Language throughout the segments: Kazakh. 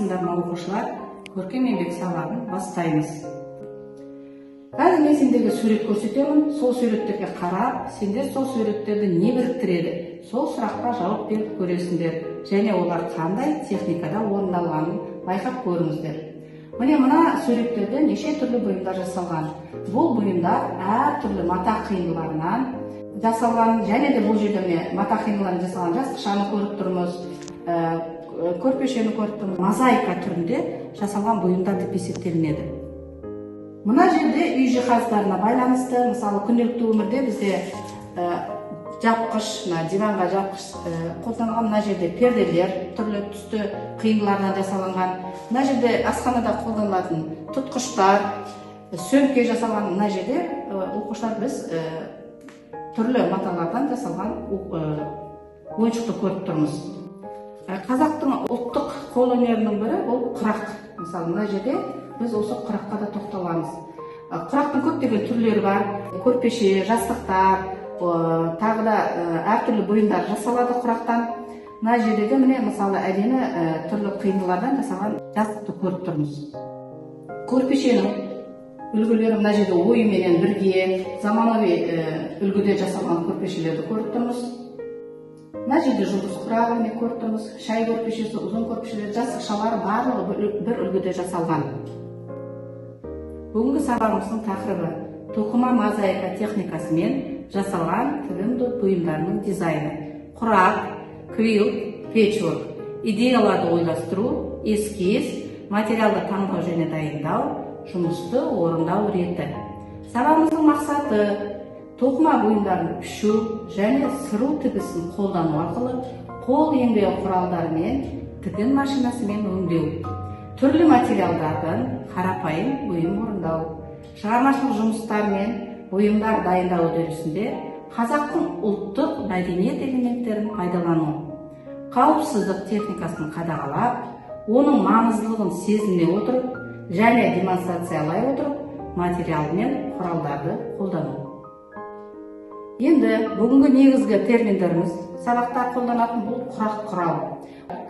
саламатсыздар ма оқушылар? Көркем еңбек сабағын бастаймыз. Қазір мен сендерге сурет көрсетемін. Сол суреттерге қарап, сендер сол суреттерді не біріктіреді? Сол сұраққа жауап беріп көресіңдер. Және олар қандай техникада орындалғанын байқап көріңіздер. Міне мына суреттерде неше түрлі бұйымдар жасалған. Бұл бұйымдар әртүрлі мата қиындыларынан жасалған, және де бұл жерде мата қиындыларынан жасалған жастықшаны көріп тұрмыз, көрпешені көріп тұрмыз. Мозаика түрінде жасалған бұйымдар деп есептелінеді. Мына жерде үй жиһаздарына байланысты, мысалы күнделікті өмірде бізде жапқыш, диванға жапқыш қолданылған. Мына жерде перделер түрлі түсті қиындылардан жасалынған. Мына жерде асханада қолданылатын тұтқыштар, сөмке жасалған. Мына жерде оқушылар біз түрлі маталардан жасалған ойыншықты көріп тұрмыз. Қазақтың ұлттық қолөнерінің бірі бұл құрақ. Мысалы мына жерде біз осы құраққа да тоқталамыз. Құрақтың көптеген түрлері бар. Көрпеше, жастықтар, тағы да әртүрлі бұйымдар жасалады құрақтан. Мына жерде де міне мысалы әдемі түрлі қиындылардан жасалған жастықты көріп тұрмыз. Көрпешенің үлгілері мына жерде ойменен бірге заманауи үлгіде жасалған көрпешелерді көріп тұрмыз. Мына жерде жұлдыз құрағы көріп тұрмыз. Шай көрпешесі, ұзын көрпешелер, жастықшалар барлығы бір үлгіде жасалған. Бүгінгі сабағымыздың тақырыбы тоқыма мозаика техникасымен жасалған тігін бұйымдарының дизайны. Құрақ, квилт, печворк. Идеяларды ойластыру, эскиз, материалды таңдау және дайындау, жұмысты орындау реті. Сабағымыздың мақсаты тоқыма бұйымдарын пішу және сыру тігісін қолдану арқылы қол еңбегі құралдарымен тігін машинасымен өңдеу, түрлі материалдардан қарапайым бұйым орындау, шығармашылық жұмыстар мен бұйымдар дайындау үдерісінде қазақтың ұлттық мәдениет элементтерін пайдалану, қауіпсіздік техникасын қадағалап, оның маңыздылығын сезіне отырып және демонстрациялай отырып материал мен құралдарды қолдану. Енді бүгінгі негізгі терминдеріміз сабақта қолданатын бұл құрақ құрау.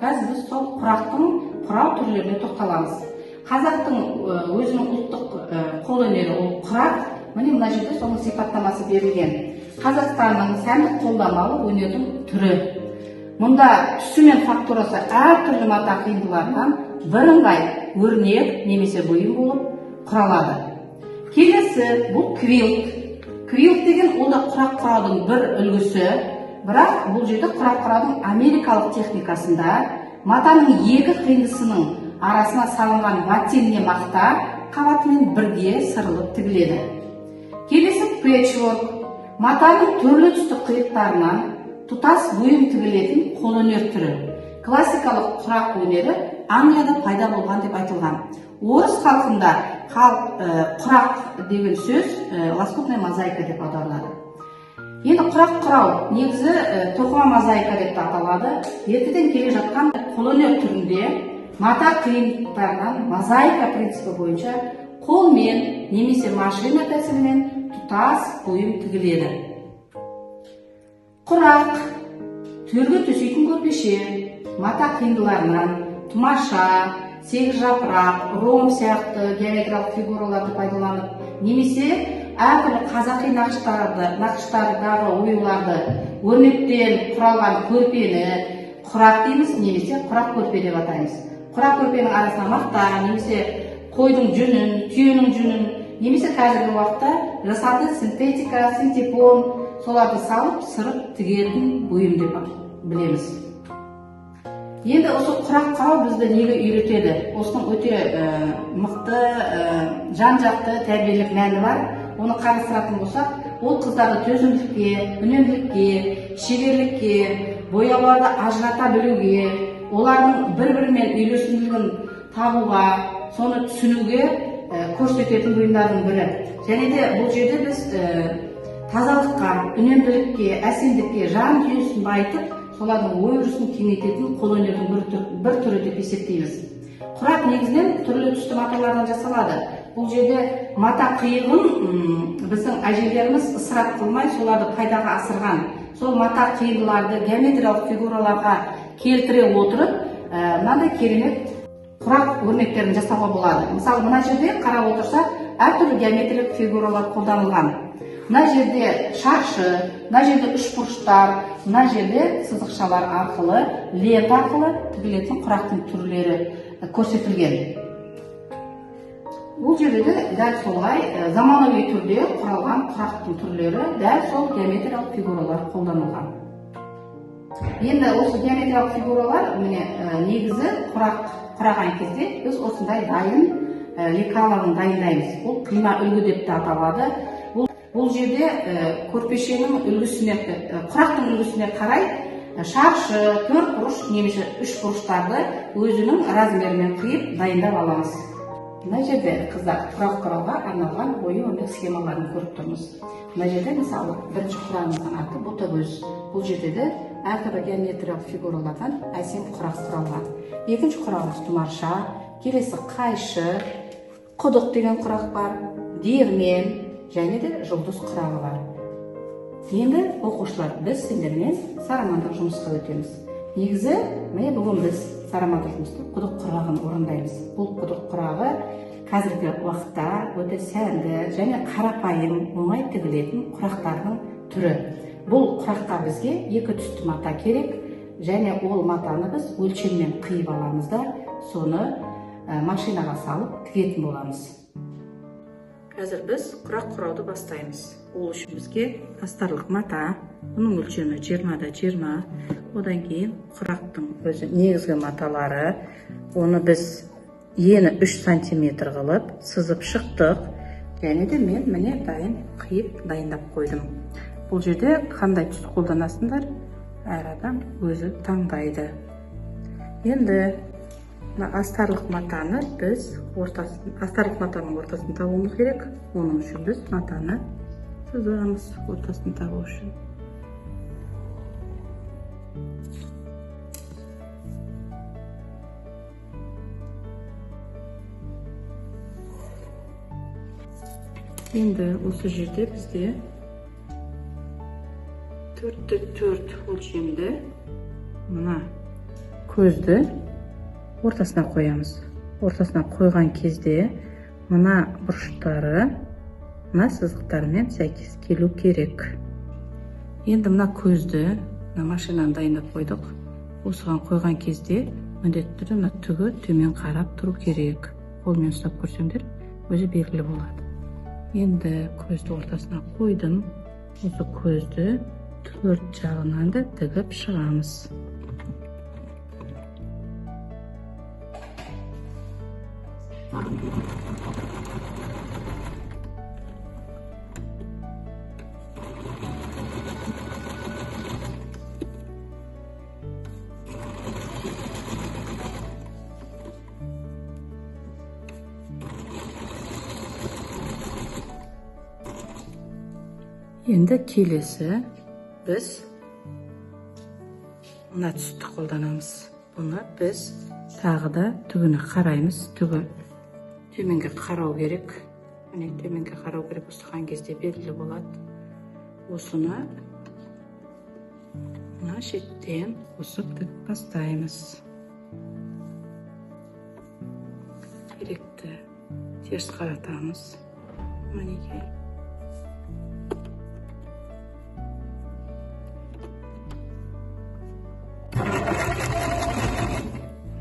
Қазір біз сол құрақтың құрау түрлеріне тоқталамыз. Қазақтың өзінің ұлттық қолөнері ол құрақ. Міне мына жерде соның сипаттамасы берілген. Қазақстанның сәндік қолданбалы өнердің түрі. Мұнда түсі мен фактурасы әртүрлі мата қиындыларынан бірыңғай өрнек немесе бұйым болып құралады. Келесі бұл квилт. Квилт деген ол да құрақ құраудың бір үлгісі, бірақ бұл жерде құрақ құраудың америкалық техникасында матаның екі қиындысының арасына салынған ватинне мақта қабатымен бірге сырылып тігіледі. Келесі пэтчворк. Матаның түрлі түсті қиықтарынан тұтас бұйым тігілетін қолөнер түрі. Классикалық құрақ өнері Англияда пайда болған деп айтылған. Орыс халқында құрақ деген сөз лоскутная мозаика деп аударылады. Енді құрақ құрау негізі тоқыма мозаика деп аталады. Ертеден келе жатқан қолөнер түрінде мата қиындықтарынан мозаика принципі бойынша қолмен немесе машина тәсілімен тұтас бұйым тігіледі. Құрақ төрге төсейтін көрпеше, мата қиындыларынан тұмаша, сегіз жапырақ, ром сияқты геометриялық фигураларды пайдаланып, немесе әртүрлі қазақи нақыштардағы оюларды өрнектен құралған көрпені құрақ дейміз, немесе құрақ көрпе деп атаймыз. Құрақ көрпенің арасына мақта, немесе қойдың жүнін, түйенің жүнін, немесе қазіргі уақытта жасанды синтетика, синтепон, соларды салып, сырып тігетін бұйым деп білеміз. Енді осы құрақ құрау бізді неге үйретеді? Осының өте мықты, жан-жақты тәрбиелік мәні бар. Оны қарастыратын болсақ, ол қыздарды төзімділікке, үнемділікке, шеберлікке, бояуларды ажырата білуге, олардың бір-бірімен үйлесімділігін табуға, соны түсінуге көрсететін бұйымдардың бірі. Және де бұл жерде біз тазалыққа, үнемділікке, әсемдікке, жан дүниесін байытып, солардың ой-өрісін кеңейтетін қолөнердің бір түрі деп есептейміз. Құрақ негізінен түрлі түсті маталардан жасалады. Бұл жерде мата қиығын біздің әжелеріміз ысырап қылмай, соларды пайдаға асырған. Сол мата қиындыларды геометриялық фигураларға келтіре отырып, мынандай керемет құрақ өрнектерін жасауға болады. Мысалы, мына жерде қарап отырсақ, әртүрлі геометриялық фигуралар қолданылған. Мына жерде шаршы, мына жерде үшбұрыштар, мына жерде сызықшалар арқылы, лента арқылы тігілетін құрақтың түрлері көрсетілген. Бұл жерде де дәл солай заманауи түрде құралған құрақтың түрлері дәл сол геометриялық фигуралар қолданылған. Енді осы геометриялық фигуралар негізі құраған кезде біз осындай дайын лекаларын дайындаймыз. Бұл қима үлгі деп те аталады. Бұл жерде көрпешенің үлгісіне, құрақтың үлгісіне қарай шаршы, төрт бұрыш немесе үш бұрыштарды өзінің размерімен қиып дайындап аламыз. Мына жерде қыздар құрақ құрауға арналған ою-өрнек схемаларын көріп тұрмыз. Мына жерде мысалы бірінші құрағымыздың аты ботагөз. Бұл жерде де әртүрлі геометриялық фигуралардан әсем құрақ құралған. Екінші құрағымыз тұмарша, келесі қайшы, құдық деген құрақ бар, диірмен және де жұлдыз құрағы бар. Енді оқушылар, біз сендермен сарамандық жұмысқа өтеміз. Негізі, бүгін біз сарамандық жұмыста құдық құрағын орындаймыз. Бұл құдық құрағы қазіргі уақытта өте сәнді және қарапайым, оңай тігілетін құрақтардың түрі. Бұл құраққа бізге екі түсті мата керек, және ол матаны біз өлшеммен қиып аламыз да, соны машинаға салып тігетін боламыз. Қазір біз құрақ құрауды бастаймыз. Ол үшін бізге астарлық мата, оның өлшемі 20-20, одан кейін құрақтың өзі негізгі маталары, оны біз ені 3 сантиметр қылып сызып шықтық, және де мен міне дайын қиып дайындап қойдым. Бұл жерде қандай түс қолданасыңдар, әр адам өзі таңдайды. Енді астарлық матаны біз астарлық матаның ортасын табуымыз керек. Оның үшін біз матаны сызамыз ортасын табу үшін. Енді осы жерде бізде 4-4 өлшемді мына көзді ортасына қоямыз. Ортасына қойған кезде мына бұрыштары мына сызықтармен сәйкес келу керек. Енді мына көзді машинаны дайындап қойдық. Осыған қойған кезде міндетті түрде түгі төмен қарап тұру керек. Қолмен ұстап көрсеңдер, өзі белгілі болады. Енді көзді ортасына қойдым. Осы көзді төрт жағынан да тігіп шығамыз. Енді келесі біз мына түсті қолданамыз. Бұны біз тағы да түгіні қараймыз. Түгі төменге қарау керек. Міне төменге қарау керек, осыған кезде белгілі болады. Осыны мына шеттен қосып тігіп бастаймыз. Керекті теріс қаратамыз. Мінекей.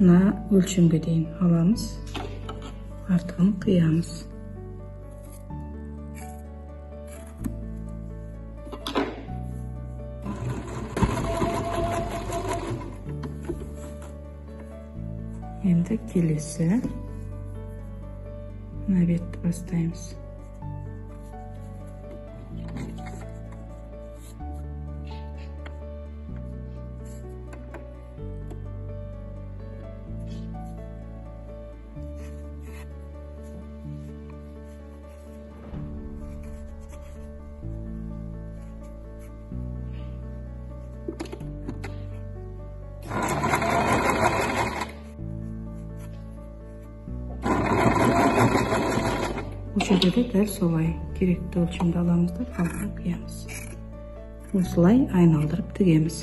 Мына өлшемге дейін аламыз, артығын қиямыз. Енді келесі мына бетті бастаймыз. Бұл жерде де дәл солай керекті өлшемді аламыз да қалпына қиямыз. Осылай айналдырып тігеміз.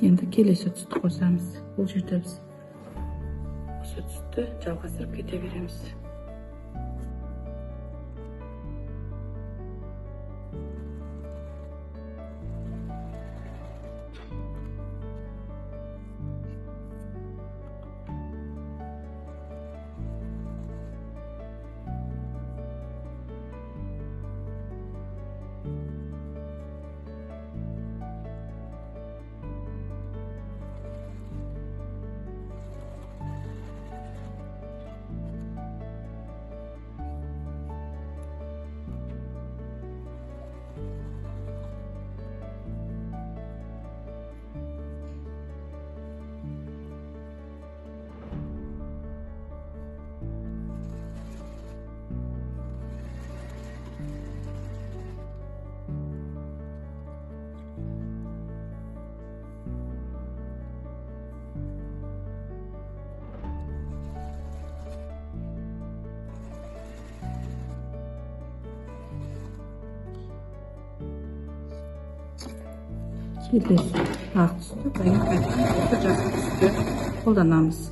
Енді келесі түсті қосамыз. Бұл жерде біз осы түсті жалғастырып кете береміз. Келесі ақ түсті жасыл түсті қолданамыз.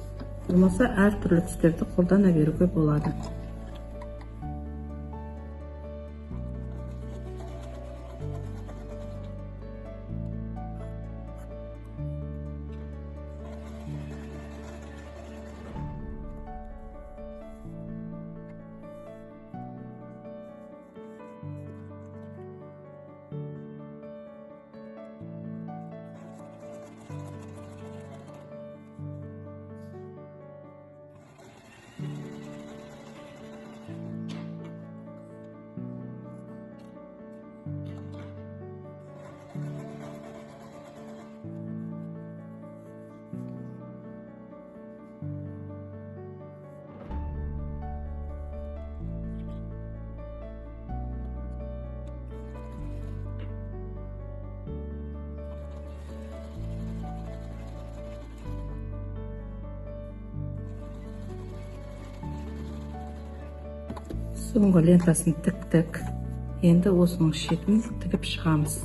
Болмаса әртүрлі түстерді қолдана беруге болады. Соңғы лентасын тіктік. Енді осының шетін тігіп шығамыз.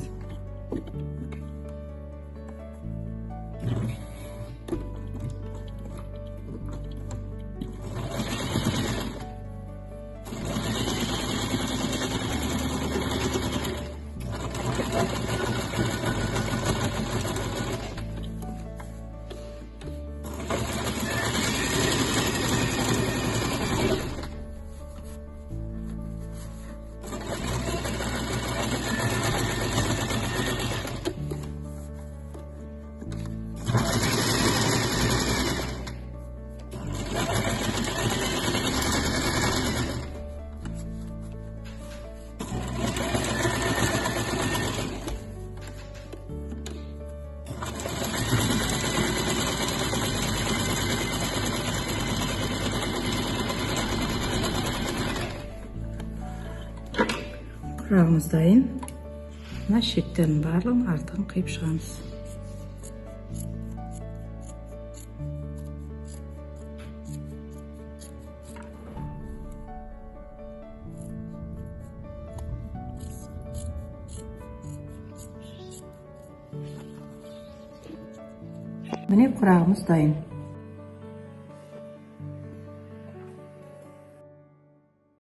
Құрағымыз дайын. Мына шеттерін барлығын артын қиып шығамыз. Міне құрағымыз дайын.